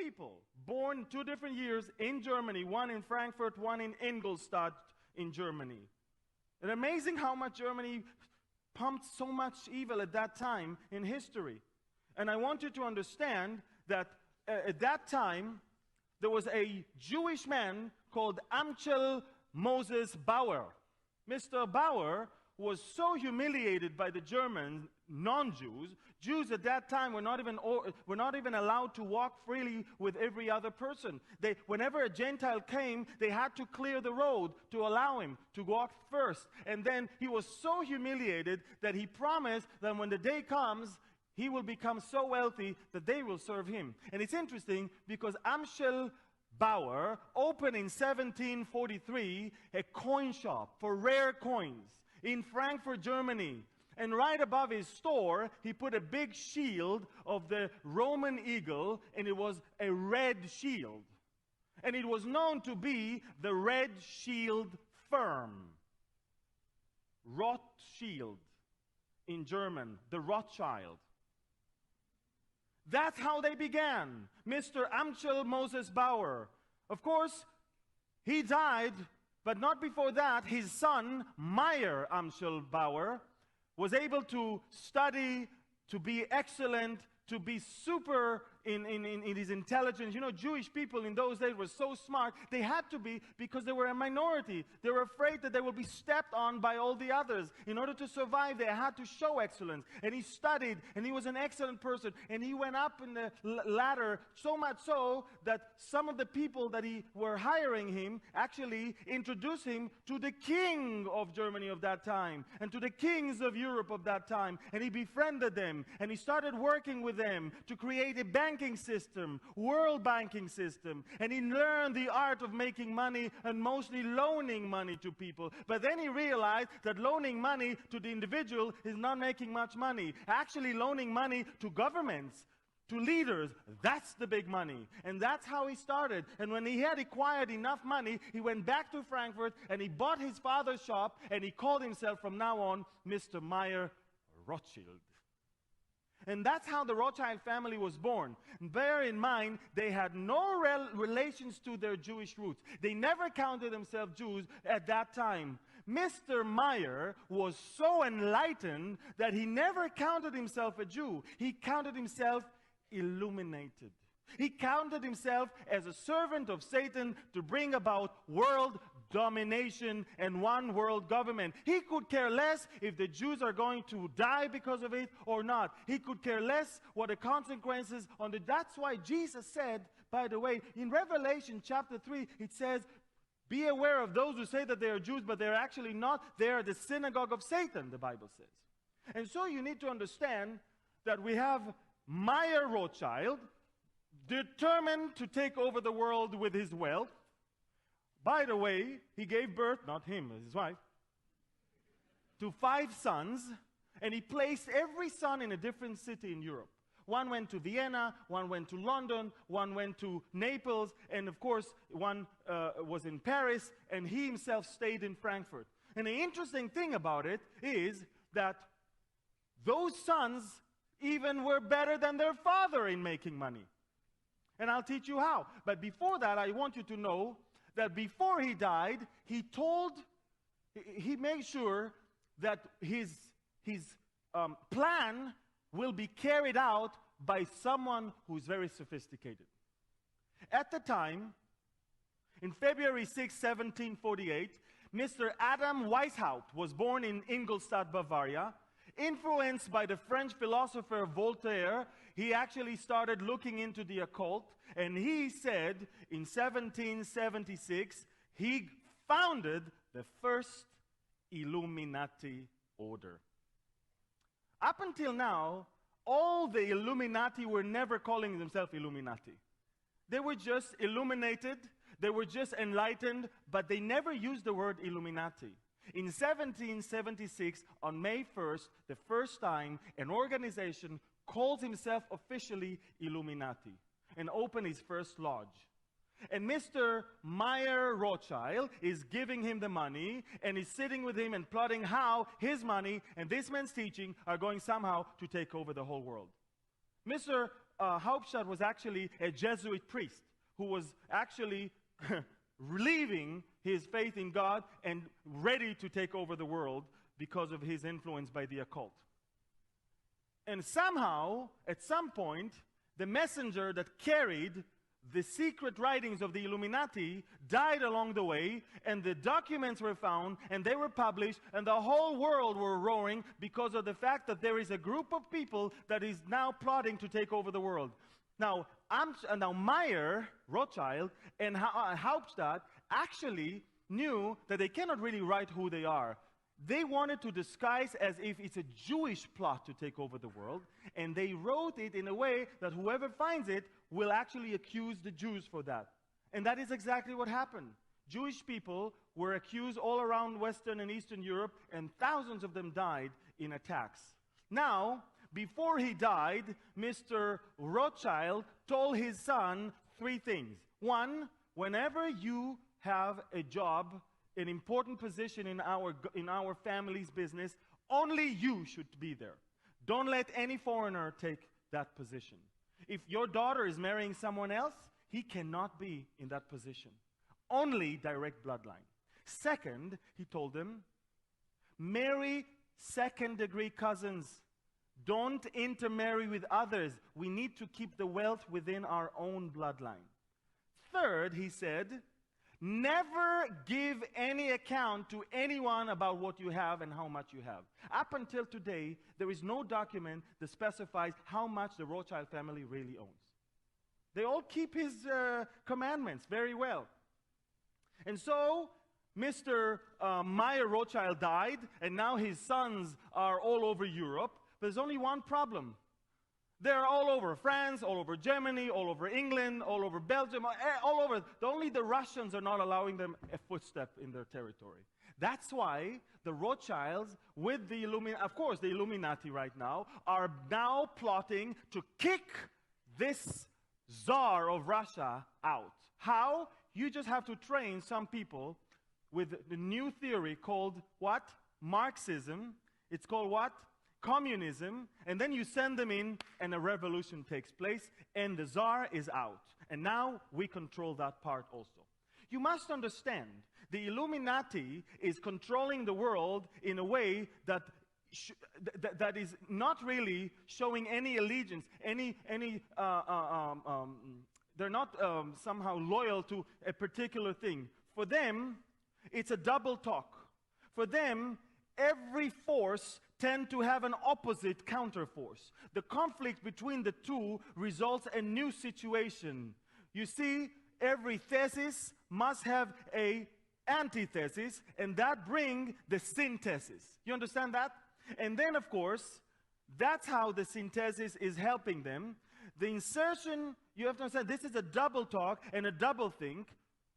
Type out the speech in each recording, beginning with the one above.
people born 2 different years in Germany, one in Frankfurt, one in Ingolstadt in Germany. And amazing how much Germany pumped so much evil at that time in history. And I want you to understand that at that time, there was a Jewish man called Amschel Moses Bauer. Mr. Bauer was so humiliated by the German non-Jews. Jews at that time were not even allowed to walk freely with every other person. Whenever a Gentile came, they had to clear the road to allow him to walk first. And then he was so humiliated that he promised that when the day comes, he will become so wealthy that they will serve him. And it's interesting because Amschel Bauer opened in 1743 a coin shop for rare coins in Frankfurt, Germany. And right above his store, he put a big shield of the Roman eagle, and it was a red shield. And it was known to be the red shield firm. Rothschild in German, the Rothschild. That's how they began. Mr. Amschel Moses Bauer. Of course, he died, but not before that. His son, Meyer Amschel Bauer, was able to study, to be excellent, to be super in his intelligence. You know, Jewish people in those days were so smart. They had to be because they were a minority. They were afraid that they would be stepped on by all the others. In order to survive, they had to show excellence. And he studied, and he was an excellent person. And he went up in the ladder, so much so that some of the people that were hiring him actually introduced him to the king of Germany of that time, and to the kings of Europe of that time. And he befriended them, and he started working with them to create a banking system, world banking system. And he learned the art of making money and mostly loaning money to people. But then he realized that loaning money to the individual is not making much money. Actually, loaning money to governments, to leaders, that's the big money. And that's how he started. And when he had acquired enough money, he went back to Frankfurt and he bought his father's shop, and he called himself from now on Mr. Meyer Rothschild. And that's how the Rothschild family was born. And bear in mind, they had no relations to their Jewish roots. They never counted themselves Jews at that time. Mr. Meyer was so enlightened that he never counted himself a Jew. He counted himself illuminated. He counted himself as a servant of Satan to bring about world domination and one world government. He could care less if the Jews are going to die because of it or not. He could care less what the consequences on the... That's why Jesus said, by the way, in Revelation chapter 3, it says, be aware of those who say that they are Jews, but they're actually not. They are the synagogue of Satan, the Bible says. And so you need to understand that we have Meyer Rothschild, determined to take over the world with his wealth. By the way, he gave birth, not him, his wife, to 5 sons, and he placed every son in a different city in Europe. One went to Vienna, one went to London, one went to Naples, and of course, one was in Paris, and he himself stayed in Frankfurt. And the interesting thing about it is that those sons even were better than their father in making money. And I'll teach you how. But before that, I want you to know that before he died, he made sure that his plan will be carried out by someone who's very sophisticated. At the time, in February 6, 1748, Mr. Adam Weishaupt was born in Ingolstadt, Bavaria. Influenced by the French philosopher Voltaire, he actually started looking into the occult, and he said in 1776 he founded the first Illuminati order. Up until now, all the Illuminati were never calling themselves Illuminati. They were just illuminated, they were just enlightened, but they never used the word Illuminati. In 1776, on May 1st, the first time an organization calls himself officially Illuminati and opened his first lodge. And Mr. Meyer Rothschild is giving him the money and is sitting with him and plotting how his money and this man's teaching are going somehow to take over the whole world. Mr. Hauptstadt was actually a Jesuit priest who was actually leaving his faith in God and ready to take over the world because of his influence by the occult. And somehow, at some point, the messenger that carried the secret writings of the Illuminati died along the way, and the documents were found, and they were published, and the whole world were roaring because of the fact that there is a group of people that is now plotting to take over the world. Now, Meyer, Rothschild, and Hauptstadt actually knew that they cannot really write who they are. They wanted to disguise as if it's a Jewish plot to take over the world, and they wrote it in a way that whoever finds it will actually accuse the Jews for that. And that is exactly what happened. Jewish people were accused all around Western and Eastern Europe, and thousands of them died in attacks. Now, before he died, Mr. Rothschild told his son 3 things. 1, whenever you have a job, an important position in our family's business, only you should be there. Don't let any foreigner take that position. If your daughter is marrying someone else, he cannot be in that position. Only direct bloodline. Second, he told them, marry second-degree cousins. Don't intermarry with others. We need to keep the wealth within our own bloodline. Third, he said, never give any account to anyone about what you have and how much you have. Up until today, there is no document that specifies how much the Rothschild family really owns. They all keep his commandments very well. And so, Mr. Meyer Rothschild died, and now his sons are all over Europe. But there's only one problem. They're all over France, all over Germany, all over England, all over Belgium, all over. Only the Russians are not allowing them a footstep in their territory. That's why the Rothschilds, with the Illuminati, of course the Illuminati right now, are now plotting to kick this Tsar of Russia out. How? You just have to train some people with the new theory called what? Marxism. It's called what? Communism, and then you send them in, and a revolution takes place, and the Tsar is out. And now we control that part also. You must understand, the Illuminati is controlling the world in a way that that is not really showing any allegiance, they're not somehow loyal to a particular thing. For them, it's a double talk. For them, every force tend to have an opposite counterforce. The conflict between the two results in a new situation. You see, every thesis must have an antithesis, and that brings the synthesis. You understand that? And then, of course, that's how the synthesis is helping them. The insertion, you have to understand, this is a double talk and a double think.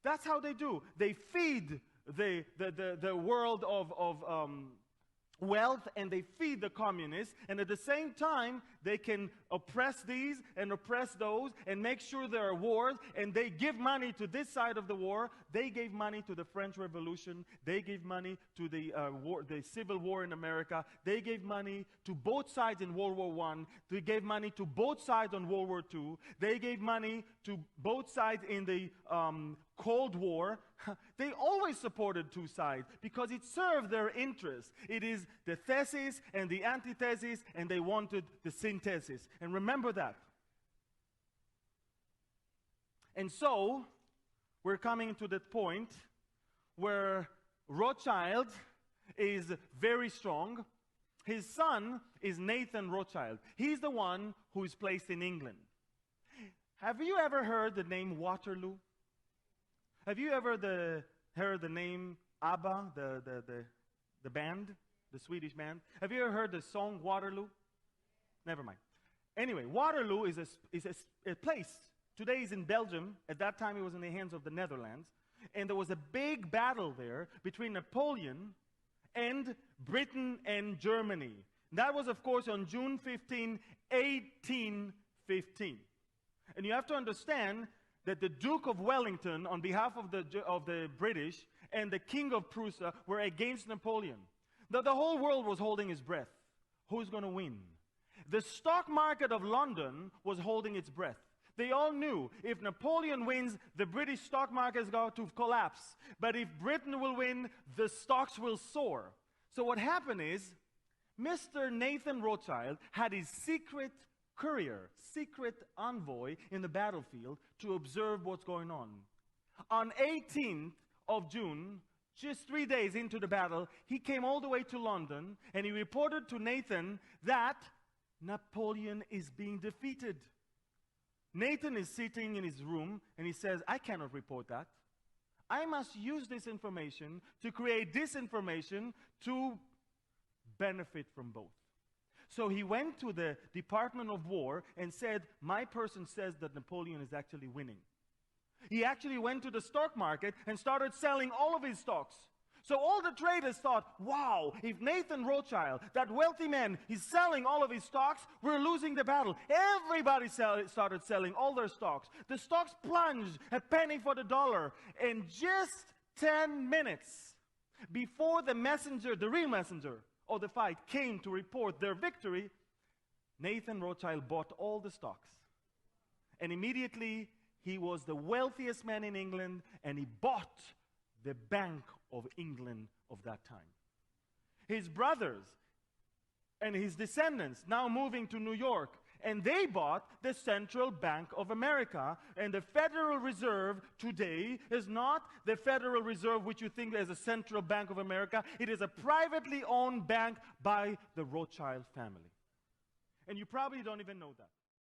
That's how they do. They feed the world of wealth, and they feed the communists, and at the same time they can oppress these and oppress those and make sure there are wars, and they give money to this side of the war. They gave money to the French Revolution. They gave money to the Civil War in America. They gave money to both sides in World War I. They gave money to both sides on World War II. They gave money to both sides in the Cold War. They always supported two sides because it served their interests. It is the thesis and the antithesis, and they wanted the synthesis. And remember that. And so, we're coming to that point where Rothschild is very strong. His son is Nathan Rothschild. He's the one who is placed in England. Have you ever heard the name Waterloo? Have you ever heard the name ABBA, the band, the Swedish band? Have you ever heard the song Waterloo? Never mind. Anyway, Waterloo is a place. Today is in Belgium. At that time, it was in the hands of the Netherlands. And there was a big battle there between Napoleon and Britain and Germany. That was, of course, on June 15, 1815. And you have to understand that the Duke of Wellington, on behalf of the British, and the King of Prussia were against Napoleon. The whole world was holding his breath. Who's going to win? the stock market of London was holding its breath. They all knew if Napoleon wins, the British stock market is going to collapse. But if Britain will win, the stocks will soar. So what happened is, Mr. Nathan Rothschild had his secret courier, secret envoy in the battlefield to observe what's going on. On 18th of June, just 3 days into the battle, he came all the way to London and he reported to Nathan that Napoleon is being defeated. Nathan is sitting in his room and he says, I cannot report that. I must use this information to create disinformation to benefit from both. So he went to the Department of War and said, my person says that Napoleon is actually winning. He actually went to the stock market and started selling all of his stocks. So all the traders thought, wow, if Nathan Rothschild, that wealthy man, is selling all of his stocks, we're losing the battle. Everybody started selling all their stocks. The stocks plunged a penny for the dollar. In just 10 minutes, before the messenger, the real messenger of the fight, came to report their victory, Nathan Rothschild bought all the stocks. And immediately, he was the wealthiest man in England, and he bought the Bank of England of that time. His brothers and his descendants now moving to New York, and they bought the Central Bank of America. And the Federal Reserve today is not the Federal Reserve which you think as a Central Bank of America. It is a privately owned bank by the Rothschild family. And you probably don't even know that.